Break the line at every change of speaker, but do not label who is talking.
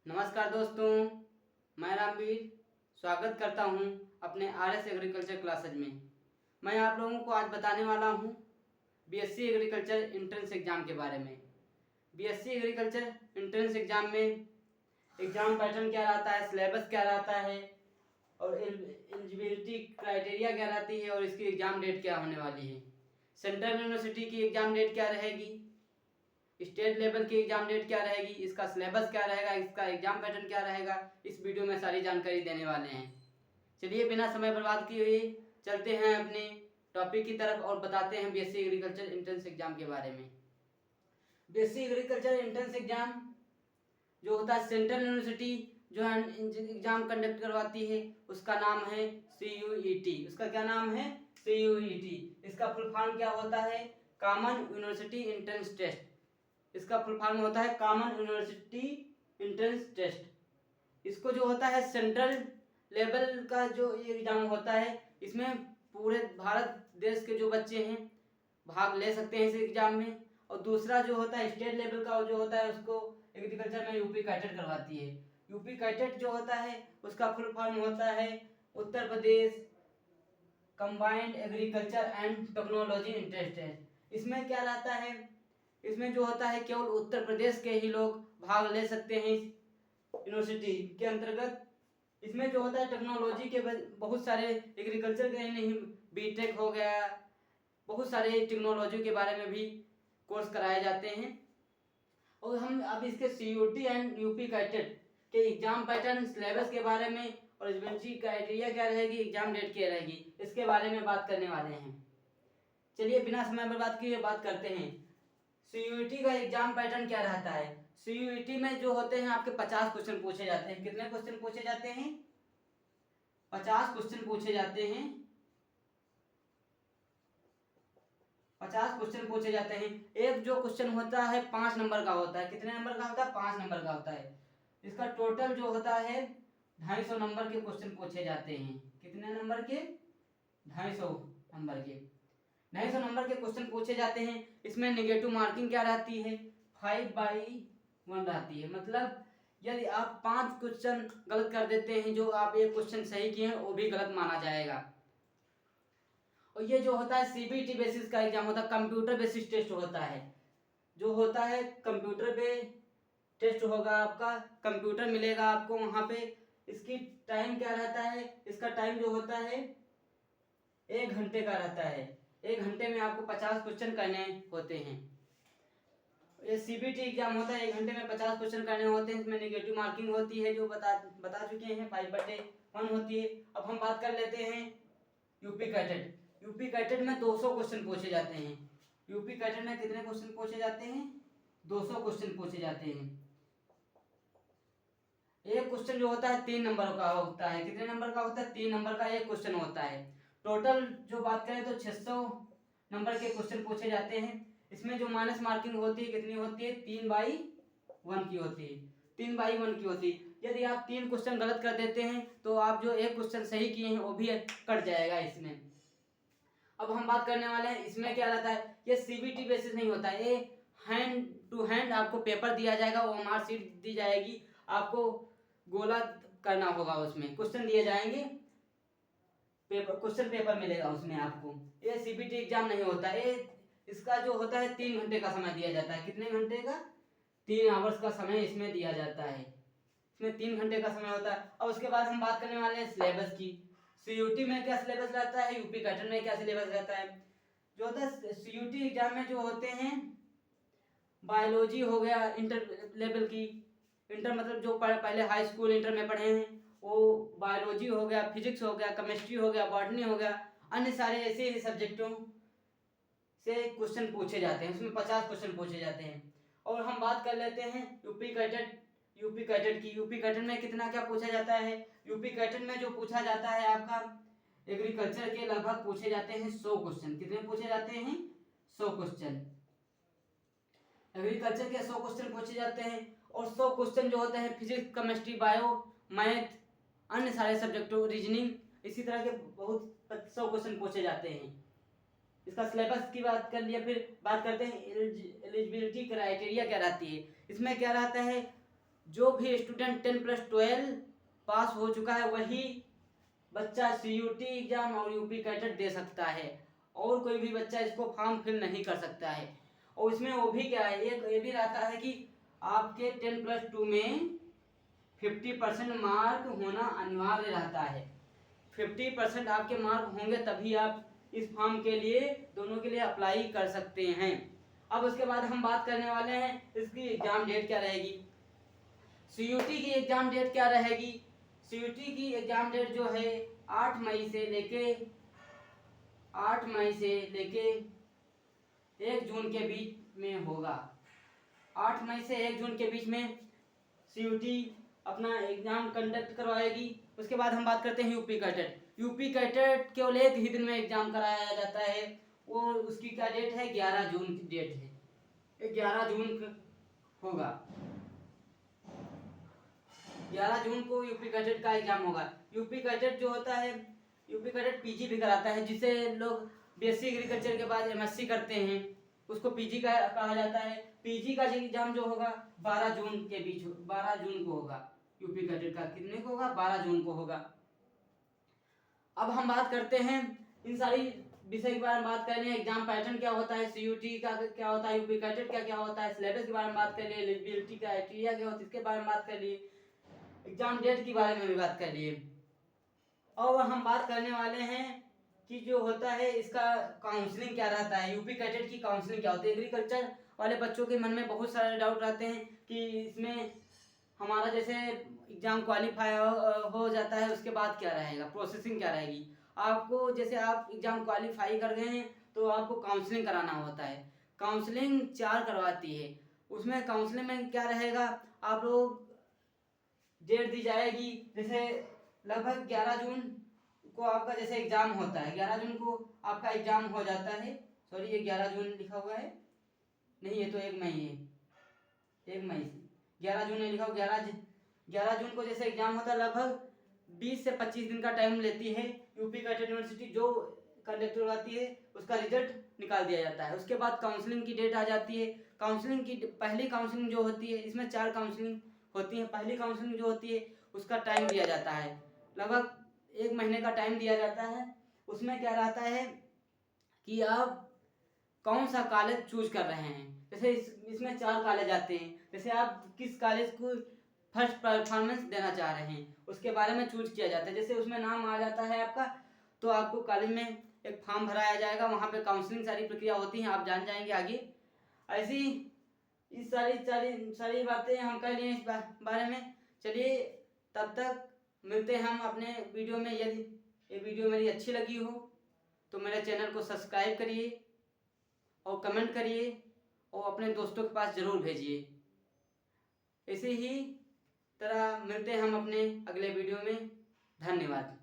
नमस्कार दोस्तों, मैं रामवीर स्वागत करता हूं अपने आरएस एग्रीकल्चर क्लासेज में। मैं आप लोगों को आज बताने वाला हूं बीएससी एग्रीकल्चर एंट्रेंस एग्ज़ाम के बारे में। बीएससी एग्रीकल्चर एंट्रेंस एग्ज़ाम में एग्ज़ाम पैटर्न क्या रहता है, सिलेबस क्या रहता है और एलिजिबिलिटी क्राइटेरिया क्या रहती है और इसकी एग्ज़ाम डेट क्या होने वाली है। सेंट्रल यूनिवर्सिटी की एग्ज़ाम डेट क्या रहेगी, स्टेट लेवल की एग्जाम डेट क्या रहेगी, इसका सिलेबस क्या रहेगा, इसका एग्जाम पैटर्न क्या रहेगा, इस वीडियो में सारी जानकारी देने वाले हैं। चलिए बिना समय बर्बाद किए हुए चलते हैं अपने टॉपिक की तरफ और बताते हैं बीएससी एग्रीकल्चर एंट्रेंस एग्जाम के बारे में। बीएससी एग्रीकल्चर एंट्रेंस एग्जाम जो होता है सेंट्रल यूनिवर्सिटी जो है एग्जाम कंडक्ट करवाती है, उसका नाम है CUET। उसका क्या नाम है? CUET। इसका फुल फॉर्म क्या होता है? Common university entrance test. इसका फुल फॉर्म होता है कॉमन यूनिवर्सिटी एंट्रेंस टेस्ट। इसको जो होता है सेंट्रल लेवल का जो ये एग्जाम होता है, इसमें पूरे भारत देश के जो बच्चे हैं भाग ले सकते हैं इस एग्जाम में। और दूसरा जो होता है स्टेट लेवल का जो होता है, उसको एग्रीकल्चर में यूपी कैटेट करवाती है। यूपी कैटेट जो होता है उसका फुल फॉर्म होता है Uttar Pradesh combined agriculture and technology entrance test. इसमें क्या रहता है, इसमें जो होता है केवल उत्तर प्रदेश के ही लोग भाग ले सकते हैं इस यूनिवर्सिटी के अंतर्गत। इसमें जो होता है टेक्नोलॉजी के बहुत सारे एग्रीकल्चर के ही नहीं, बीटेक हो गया, बहुत सारे टेक्नोलॉजी के बारे में भी कोर्स कराए जाते हैं। और हम अब इसके CUT एंड यूपी कैटेट के एग्जाम पैटर्न, सिलेबस के बारे में और एलिजिबिलिटी क्राइटेरिया क्या रहेगी, एग्जाम डेट क्या रहेगी, इसके बारे में बात करने वाले हैं। चलिए बिना समय बर्बाद किए बात करते हैं CUET का एग्जाम पैटर्न क्या रहता है। CUET में जो होते हैं आपके 50 क्वेश्चन पूछे जाते हैं। कितने क्वेश्चन पूछे जाते हैं? 50 क्वेश्चन पूछे जाते हैं। 50 क्वेश्चन पूछे जाते हैं। एक जो क्वेश्चन होता है 5 नंबर का होता है। कितने नंबर का होता है? 5 नंबर का होता है। इसका टोटल जो होता है 250 नंबर के क्वेश्चन पूछे जाते हैं। कितने नंबर के? 250 नंबर के। 250 नंबर के क्वेश्चन पूछे जाते हैं। इसमें नेगेटिव मार्किंग क्या रहती है? 5/1 रहती है। मतलब यदि आप 5 क्वेश्चन गलत कर देते हैं, जो आप एक क्वेश्चन सही किए हैं वो भी गलत माना जाएगा। और ये जो होता है CBT बेसिस का एग्जाम होता है, कंप्यूटर बेसिस टेस्ट होता है। जो होता है कंप्यूटर पे टेस्ट होगा, आपका कंप्यूटर मिलेगा आपको वहां पे। इसकी टाइम क्या रहता है? इसका टाइम जो होता है 1 घंटे का रहता है। 1 घंटे में आपको 50 क्वेश्चन करने होते हैं। ये CBT एग्जाम होता है, 1 घंटे में 50 क्वेश्चन करने होते हैं। इसमें नेगेटिव मार्किंग होती है जो बता चुके हैं, 5/1 होती है। अब हम बात कर लेते हैं यूपी कैटेट। यूपी कैटेट में 200 क्वेश्चन पूछे जाते हैं। यूपी कैटेट में कितने क्वेश्चन पूछे जाते हैं? 200 क्वेश्चन पूछे जाते हैं। एक क्वेश्चन जो होता है 3 नंबर का होता है। कितने नंबर का होता है? 3 नंबर का एक क्वेश्चन होता है। टोटल जो बात करें तो 600 नंबर के क्वेश्चन पूछे जाते हैं। इसमें जो माइनस मार्किंग होती है कितनी होती है? 3/1 की होती है। 3/1 की होती है। यदि आप 3 क्वेश्चन गलत कर देते हैं तो आप जो एक क्वेश्चन सही किए हैं वो भी कट जाएगा इसमें। अब हम बात करने वाले हैं इसमें क्या रहता है। ये CBT बेसिस नहीं होता है, ये हैंड टू हैंड आपको पेपर दिया जाएगा, वो मार्कशीट दी जाएगी, आपको गोला करना होगा। उसमें क्वेश्चन दिए जाएंगे, पेपर क्वेश्चन पेपर मिलेगा उसमें आपको। ये CBT एग्जाम नहीं होता है। इसका जो होता है 3 घंटे का समय दिया जाता है। कितने घंटे का? 3 आवर्स का समय इसमें दिया जाता है। इसमें 3 घंटे का समय होता है। और उसके बाद हम बात करने वाले हैं सिलेबस की। CUT में क्या सिलेबस रहता है, यूपी कैटेट में क्या सिलेबस रहता है। जो होता है CUT एग्जाम में जो होते हैं, बायोलॉजी हो गया इंटर लेवल की, इंटर मतलब जो पहले हाई स्कूल इंटर में पढ़े हैं वो बायोलॉजी हो गया, फिजिक्स हो गया, केमिस्ट्री हो गया, बॉटनी हो गया, अन्य सारे ऐसे ही सब्जेक्टों से क्वेश्चन पूछे जाते हैं। उसमें 50 क्वेश्चन पूछे जाते हैं। और हम बात कर लेते हैं यूपी कैटेट की। यूपी कैटेट में कितना क्या पूछा जाता है। यूपी कैटेट में जो पूछा जाता है आपका एग्रीकल्चर के लगभग पूछे जाते हैं 100 क्वेश्चन। कितने पूछे जाते हैं? 100 क्वेश्चन। एग्रीकल्चर के 100 क्वेश्चन पूछे जाते हैं। और 100 क्वेश्चन जो होते हैं फिजिक्स, केमिस्ट्री, बायो, मैथ, अन्य सारे सब्जेक्टों, रीजनिंग, इसी तरह के बहुत 100 क्वेश्चन पूछे जाते हैं। इसका सिलेबस की बात कर लिया, फिर बात करते हैं एलिजिबिलिटी क्राइटेरिया क्या रहती है। इसमें क्या रहता है, जो भी स्टूडेंट 10+12 पास हो चुका है वही बच्चा CUT एग्जाम और यूपी कैटेट दे सकता है, और कोई भी बच्चा इसको फॉर्म फिल नहीं कर सकता है। और इसमें वो भी क्या है, ये भी रहता है कि आपके 10+2 में 50% मार्क होना अनिवार्य रहता है। 50% आपके मार्क होंगे तभी आप इस फॉर्म के लिए, दोनों के लिए अप्लाई कर सकते हैं। अब उसके बाद हम बात करने वाले हैं इसकी एग्जाम डेट क्या रहेगी। CUT की एग्जाम डेट क्या रहेगी। CUT की एग्जाम डेट जो है 8 मई से लेके 1 जून के बीच में होगा। 8 मई से 1 जून के बीच में CUT अपना एग्जाम कंडक्ट करवाएगी। उसके बाद हम बात करते हैं यूपी कैटेट। यूपी कैटेट केवल एक ही दिन में एग्जाम कराया जाता है, वो उसकी क्या डेट है, 11 जून की डेट है, 11 जून होगा। 11 जून को यूपी कैडेट का एग्जाम होगा। यूपी कैडेट जो होता है, यूपी कैडेट पीजी भी कराता है, जिसे लोग बीएससी एग्रीकल्चर के बाद एमएससी करते हैं, उसको पीजी का कहा जाता है। पीजी का एग्जाम जो होगा 12 जून के बीच, 12 जून को होगा। यूपी कैडेट का कितने को होगा, 12 जून को होगा। अब हम बात करते हैं इन सारी विषय के बारे में बात करेंगे। एग्जाम पैटर्न क्या होता है, CUT का क्या होता है, यूपी कैडेट का क्या होता है, सिलेबस के बारे में बात कर लिए, एलिजिबिलिटी क्राइटेरिया क्या होता है इसके बारे में बात कर लिए, एग्जाम डेट के बारे में भी बात कर लिए। और हम बात करने वाले हैं कि जो होता है इसका काउंसलिंग क्या रहता है, यूपी कैडेट की काउंसलिंग क्या होती है। एग्रीकल्चर वाले बच्चों के मन में बहुत सारे डाउट रहते हैं कि इसमें हमारा जैसे एग्जाम क्वालिफाई हो जाता है उसके बाद क्या रहेगा, प्रोसेसिंग क्या रहेगी। आपको जैसे आप एग्जाम क्वालिफाई कर गए हैं तो आपको काउंसलिंग कराना होता है। काउंसलिंग 4 करवाती है। उसमें काउंसलिंग में क्या रहेगा, आप लोग डेट दी जाएगी, जैसे लगभग 11 जून को आपका जैसे एग्जाम होता है, 11 जून को आपका एग्जाम हो जाता है। सॉरी, ये 11 जून लिखा हुआ है, नहीं ये तो 1 मई है, 1 मई से 11 जून नहीं लिखा हुआ। 11 जून को जैसे एग्जाम होता है, लगभग 20 से 25 दिन का टाइम लेती है यूपी कैडेट यूनिवर्सिटी जो कंडक्ट करवाती है, उसका रिजल्ट निकाल दिया जाता है। उसके बाद काउंसलिंग की डेट आ जाती है। काउंसलिंग की पहली काउंसलिंग जो होती है, इसमें 4 काउंसलिंग होती है। पहली काउंसलिंग जो होती है उसका टाइम दिया जाता है, लगभग 1 महीने का टाइम दिया जाता है। उसमें क्या रहता है कि आप कौन सा कॉलेज चूज कर रहे हैं। जैसे इसमें 4 कॉलेज आते हैं, जैसे आप किस कॉलेज को फर्स्ट परफॉर्मेंस देना चाह रहे हैं उसके बारे में चूज किया जाता है। जैसे उसमें नाम आ जाता है आपका, तो आपको कॉलेज में एक फॉर्म भराया जाएगा, वहाँ पे काउंसलिंग सारी प्रक्रिया होती हैं, आप जान जाएंगे आगे। ऐसी इस सारी बातें हम कर लिए इस बारे में। चलिए, तब तक मिलते हैं हम अपने वीडियो में। यदि ये वीडियो मेरी अच्छी लगी हो तो मेरे चैनल को सब्सक्राइब करिए और कमेंट करिए और अपने दोस्तों के पास ज़रूर भेजिए। इसी ही तरह मिलते हैं हम अपने अगले वीडियो में। धन्यवाद।